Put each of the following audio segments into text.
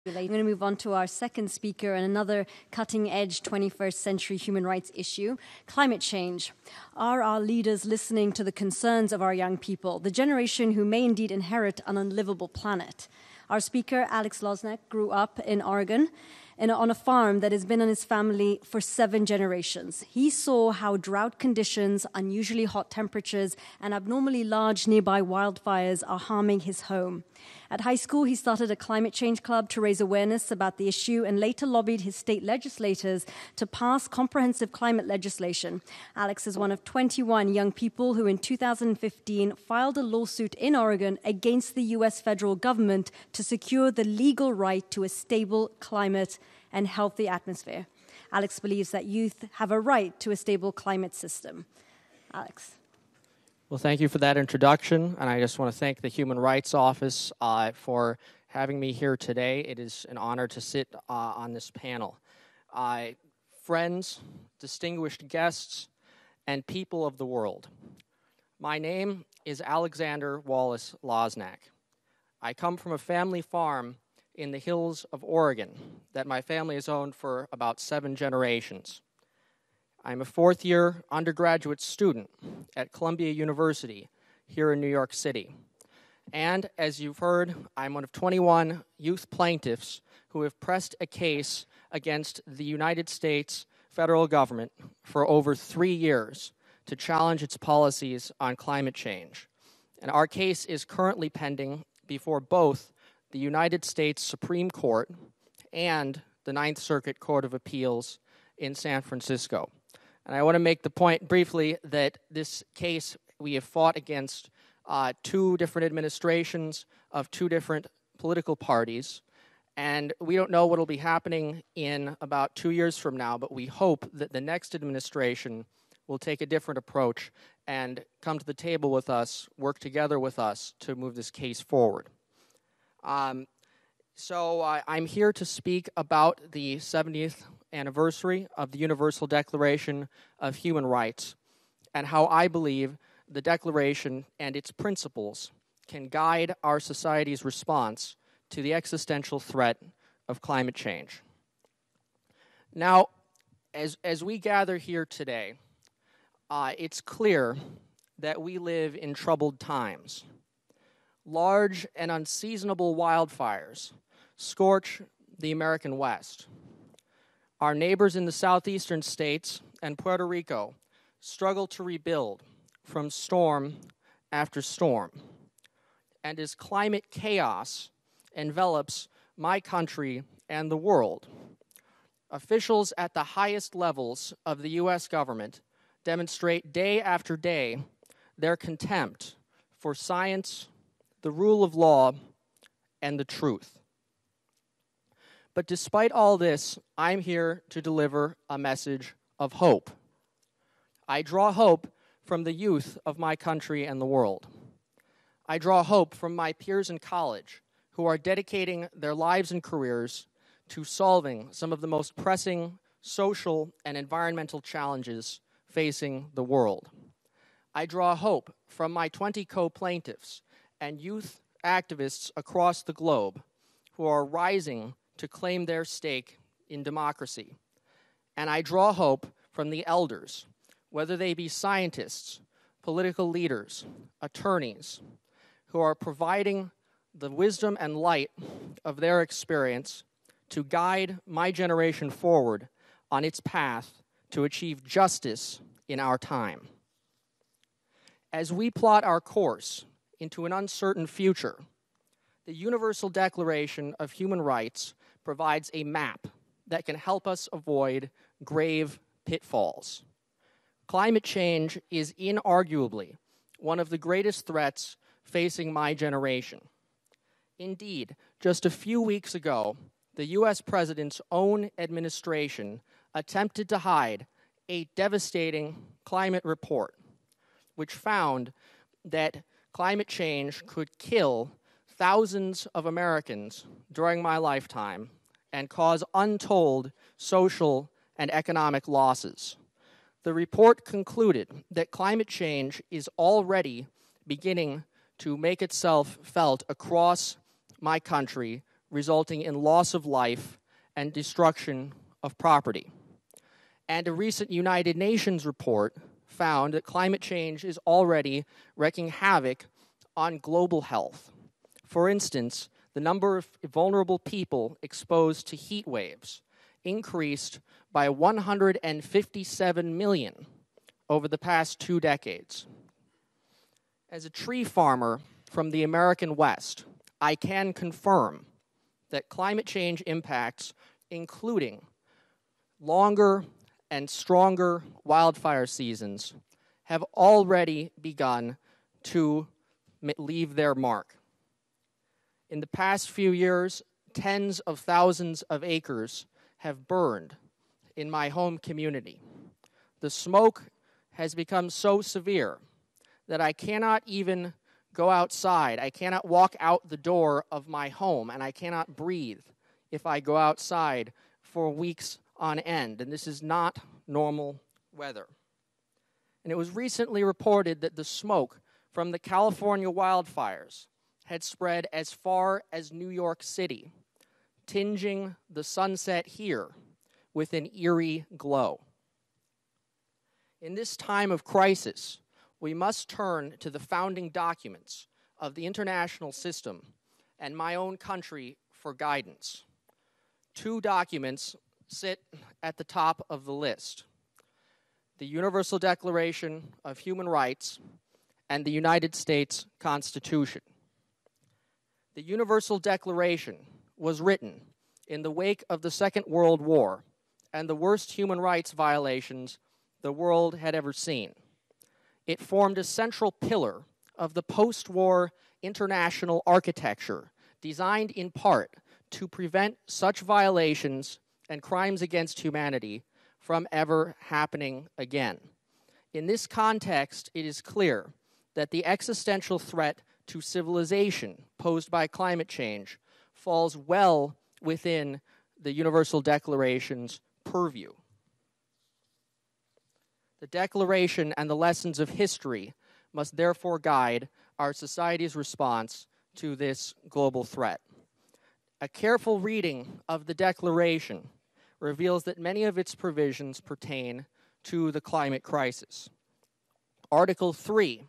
I'm going to move on to our second speaker and another cutting-edge 21st century human rights issue, climate change. Are our leaders listening to the concerns of our young people, the generation who may indeed inherit an unlivable planet? Our speaker, Alex Loznak, grew up in Oregon on a farm that has been in his family for 7 generations. He saw how drought conditions, unusually hot temperatures, and abnormally large nearby wildfires are harming his home. At high school, he started a climate change club to raise awareness about the issue and later lobbied his state legislators to pass comprehensive climate legislation. Alex is one of 21 young people who in 2015 filed a lawsuit in Oregon against the U.S. federal government to secure the legal right to a stable climate and healthy atmosphere. Alex believes that youth have a right to a stable climate system. Alex. Well, thank you for that introduction, and I just want to thank the Human Rights Office for having me here today. It is an honor to sit on this panel. Friends, distinguished guests, and people of the world, my name is Alexander Wallace Loznak. I come from a family farm in the hills of Oregon that my family has owned for about 7 generations. I'm a 4th-year undergraduate student at Columbia University here in New York City. And as you've heard, I'm one of 21 youth plaintiffs who have pressed a case against the United States federal government for over 3 years to challenge its policies on climate change. And our case is currently pending before both the United States Supreme Court and the Ninth Circuit Court of Appeals in San Francisco. And I want to make the point briefly that this case we have fought against 2 different administrations of 2 different political parties, and we don't know what will be happening in about 2 years from now, but we hope that the next administration will take a different approach and come to the table with us, work together with us to move this case forward. So I'm here to speak about the 70th anniversary of the Universal Declaration of Human Rights and how I believe the Declaration and its principles can guide our society's response to the existential threat of climate change. Now, as we gather here today, it's clear that we live in troubled times. Large and unseasonable wildfires scorch the American West. Our neighbors in the southeastern states and Puerto Rico struggle to rebuild from storm after storm. And as climate chaos envelops my country and the world, officials at the highest levels of the U.S. government demonstrate day after day their contempt for science, the rule of law, and the truth. But despite all this, I'm here to deliver a message of hope. I draw hope from the youth of my country and the world. I draw hope from my peers in college who are dedicating their lives and careers to solving some of the most pressing social and environmental challenges facing the world. I draw hope from my 20 co-plaintiffs and youth activists across the globe who are rising to claim their stake in democracy. And I draw hope from the elders, whether they be scientists, political leaders, attorneys, who are providing the wisdom and light of their experience to guide my generation forward on its path to achieve justice in our time. As we plot our course into an uncertain future, the Universal Declaration of Human Rights provides a map that can help us avoid grave pitfalls. Climate change is inarguably one of the greatest threats facing my generation. Indeed, just a few weeks ago, the U.S. President's own administration attempted to hide a devastating climate report, which found that climate change could kill thousands of Americans during my lifetime and cause untold social and economic losses. The report concluded that climate change is already beginning to make itself felt across my country resulting in loss of life and destruction of property. And a recent United Nations report found that climate change is already wreaking havoc on global health. For instance, the number of vulnerable people exposed to heat waves increased by 157 million over the past 2 decades. As a tree farmer from the American West, I can confirm that climate change impacts, including longer and stronger wildfire seasons, have already begun to leave their mark. In the past few years, tens of thousands of acres have burned in my home community. The smoke has become so severe that I cannot even go outside. I cannot walk out the door of my home, and I cannot breathe if I go outside for weeks on end. And this is not normal weather. And it was recently reported that the smoke from the California wildfires had spread as far as New York City, tinging the sunset here with an eerie glow. In this time of crisis, we must turn to the founding documents of the international system and my own country for guidance. 2 documents sit at the top of the list: the Universal Declaration of Human Rights and the United States Constitution. The Universal Declaration was written in the wake of the Second World War and the worst human rights violations the world had ever seen. It formed a central pillar of the post-war international architecture, designed in part to prevent such violations and crimes against humanity from ever happening again. In this context, it is clear that the existential threat to civilization posed by climate change falls well within the Universal Declaration's purview. The Declaration and the lessons of history must therefore guide our society's response to this global threat. A careful reading of the Declaration reveals that many of its provisions pertain to the climate crisis. Article 3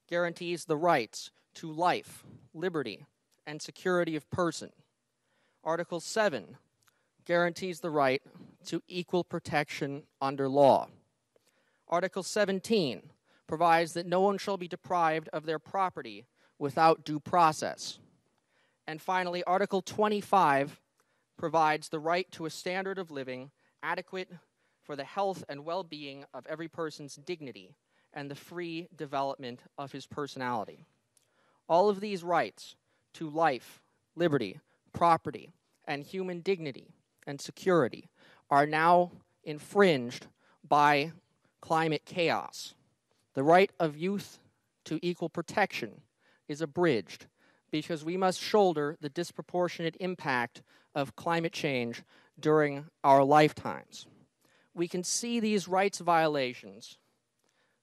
guarantees the rights to life, liberty, and security of person. Article 7 guarantees the right to equal protection under law. Article 17 provides that no one shall be deprived of their property without due process. And finally, Article 25 provides the right to a standard of living adequate for the health and well-being of every person's dignity and the free development of his personality. All of these rights to life, liberty, property, and human dignity and security are now infringed by climate chaos. The right of youth to equal protection is abridged because we must shoulder the disproportionate impact of climate change during our lifetimes. We can see these rights violations.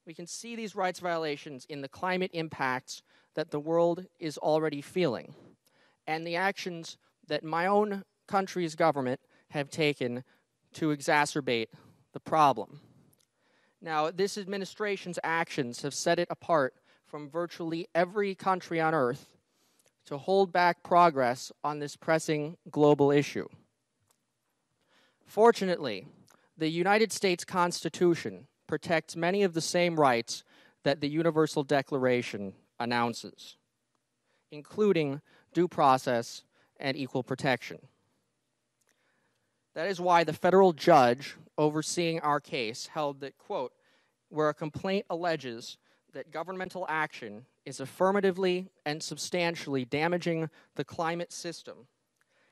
We can see these rights violations in the climate impacts that the world is already feeling, and the actions that my own country's government have taken to exacerbate the problem. Now, this administration's actions have set it apart from virtually every country on earth to hold back progress on this pressing global issue. Fortunately, the United States Constitution protects many of the same rights that the Universal Declaration announces, including due process and equal protection. That is why the federal judge overseeing our case held that, quote, where a complaint alleges that governmental action is affirmatively and substantially damaging the climate system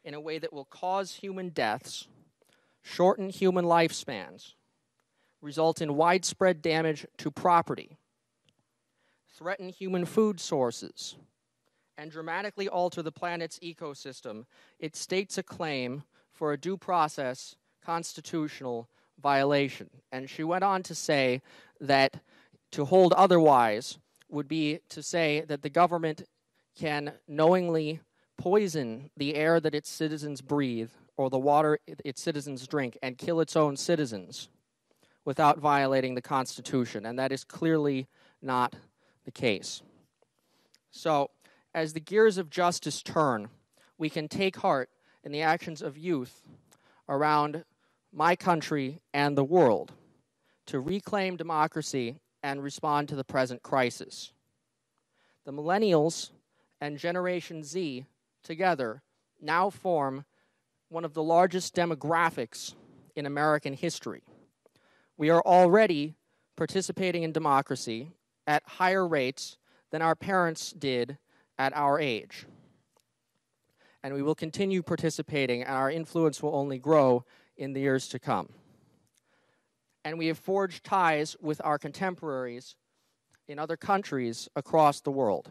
in a way that will cause human deaths, shorten human lifespans, result in widespread damage to property, threaten human food sources, and dramatically alter the planet's ecosystem, it states a claim for a due process constitutional violation. And she went on to say that to hold otherwise would be to say that the government can knowingly poison the air that its citizens breathe or the water its citizens drink and kill its own citizens without violating the Constitution, and that is clearly not the case. So, as the gears of justice turn, we can take heart in the actions of youth around my country and the world to reclaim democracy and respond to the present crisis. The millennials and Generation Z together now form one of the largest demographics in American history. We are already participating in democracy at higher rates than our parents did at our age. And we will continue participating, and our influence will only grow in the years to come. And we have forged ties with our contemporaries in other countries across the world.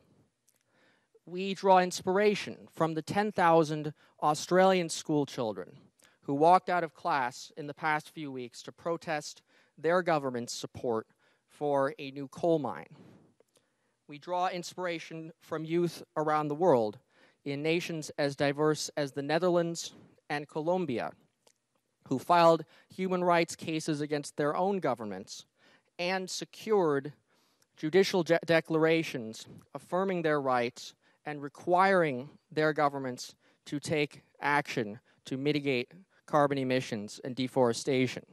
We draw inspiration from the 10,000 Australian school children who walked out of class in the past few weeks to protest their government's support for a new coal mine. We draw inspiration from youth around the world in nations as diverse as the Netherlands and Colombia, who filed human rights cases against their own governments and secured judicial declarations affirming their rights and requiring their governments to take action to mitigate carbon emissions and deforestation.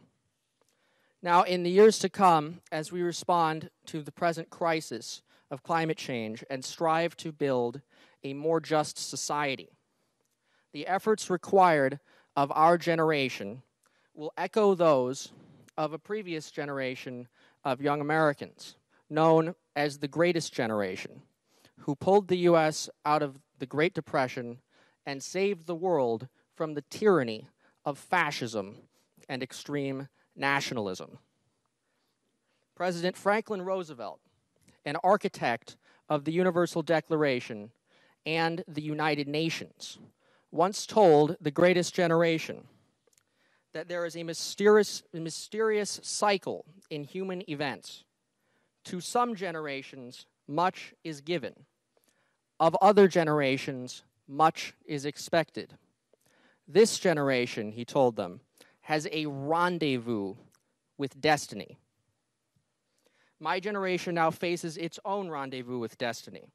Now, in the years to come, as we respond to the present crisis of climate change and strive to build a more just society, the efforts required of our generation will echo those of a previous generation of young Americans, known as the Greatest Generation, who pulled the U.S. out of the Great Depression and saved the world from the tyranny of fascism and extreme nationalism. President Franklin Roosevelt, an architect of the Universal Declaration and the United Nations, once told the Greatest Generation that there is a mysterious cycle in human events. To some generations, much is given. Of other generations, much is expected. This generation, he told them, has a rendezvous with destiny. My generation now faces its own rendezvous with destiny.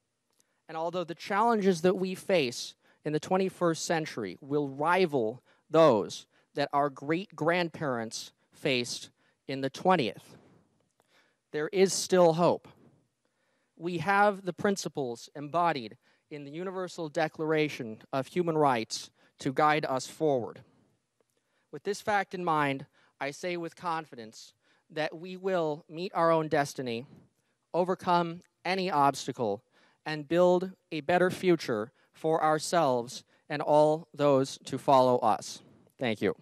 And although the challenges that we face in the 21st century will rival those that our great-grandparents faced in the 20th, there is still hope. We have the principles embodied in the Universal Declaration of Human Rights to guide us forward. With this fact in mind, I say with confidence that we will meet our own destiny, overcome any obstacle, and build a better future for ourselves and all those to follow us. Thank you.